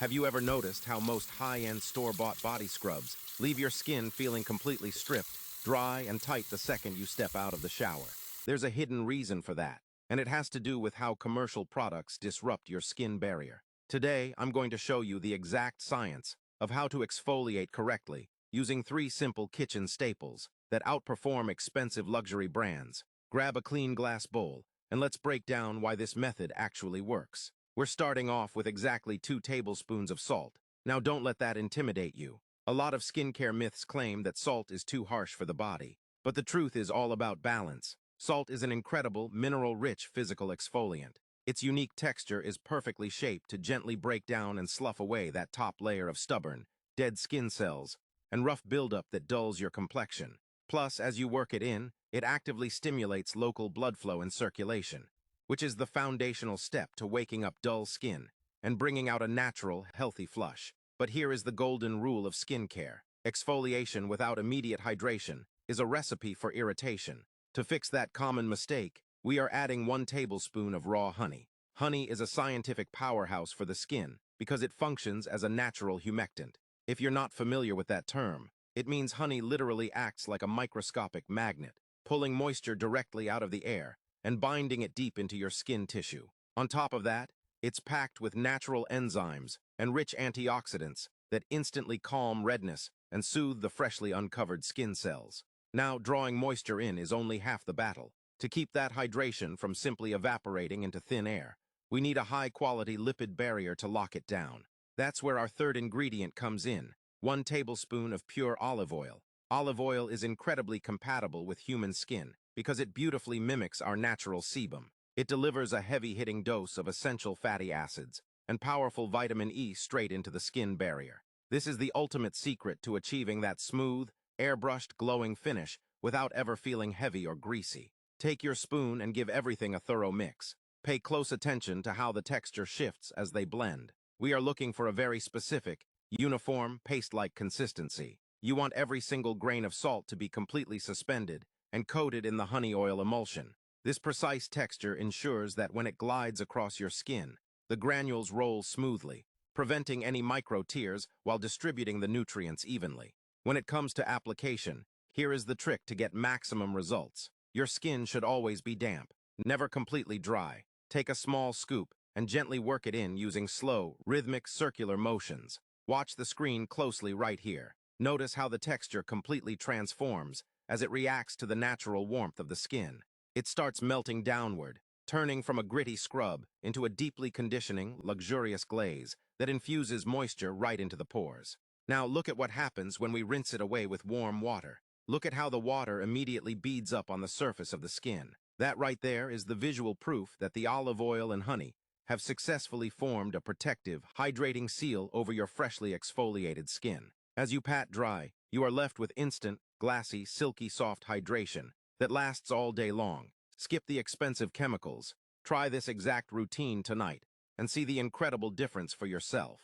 Have you ever noticed how most high-end store-bought body scrubs leave your skin feeling completely stripped, dry, and tight the second you step out of the shower? There's a hidden reason for that, and it has to do with how commercial products disrupt your skin barrier. Today, I'm going to show you the exact science of how to exfoliate correctly using 3 simple kitchen staples that outperform expensive luxury brands. Grab a clean glass bowl, and let's break down why this method actually works. We're starting off with exactly 2 tablespoons of salt. Now don't let that intimidate you. A lot of skincare myths claim that salt is too harsh for the body, but the truth is all about balance. Salt is an incredible, mineral-rich physical exfoliant. Its unique texture is perfectly shaped to gently break down and slough away that top layer of stubborn, dead skin cells and rough buildup that dulls your complexion. Plus, as you work it in, it actively stimulates local blood flow and circulation, which is the foundational step to waking up dull skin and bringing out a natural, healthy flush. But here is the golden rule of skincare. Exfoliation without immediate hydration is a recipe for irritation. To fix that common mistake, we are adding 1 tablespoon of raw honey. Honey is a scientific powerhouse for the skin because it functions as a natural humectant. If you're not familiar with that term, it means honey literally acts like a microscopic magnet, pulling moisture directly out of the air and binding it deep into your skin tissue. On top of that, it's packed with natural enzymes and rich antioxidants that instantly calm redness and soothe the freshly uncovered skin cells. Now, drawing moisture in is only half the battle. To keep that hydration from simply evaporating into thin air, we need a high-quality lipid barrier to lock it down. That's where our third ingredient comes in, 1 tablespoon of pure olive oil. Olive oil is incredibly compatible with human skin because it beautifully mimics our natural sebum. It delivers a heavy-hitting dose of essential fatty acids and powerful vitamin E straight into the skin barrier. This is the ultimate secret to achieving that smooth, airbrushed, glowing finish without ever feeling heavy or greasy. Take your spoon and give everything a thorough mix. Pay close attention to how the texture shifts as they blend. We are looking for a very specific, uniform, paste-like consistency. You want every single grain of salt to be completely suspended and coated in the honey oil emulsion. This precise texture ensures that when it glides across your skin, the granules roll smoothly, preventing any micro tears while distributing the nutrients evenly. When it comes to application, here is the trick to get maximum results. Your skin should always be damp, never completely dry. Take a small scoop and gently work it in using slow, rhythmic, circular motions. Watch the screen closely right here. Notice how the texture completely transforms as it reacts to the natural warmth of the skin. It starts melting downward, turning from a gritty scrub into a deeply conditioning, luxurious glaze that infuses moisture right into the pores. Now look at what happens when we rinse it away with warm water. Look at how the water immediately beads up on the surface of the skin. That right there is the visual proof that the olive oil and honey have successfully formed a protective, hydrating seal over your freshly exfoliated skin. As you pat dry, you are left with instant, glassy, silky soft hydration that lasts all day long. Skip the expensive chemicals. Try this exact routine tonight and see the incredible difference for yourself.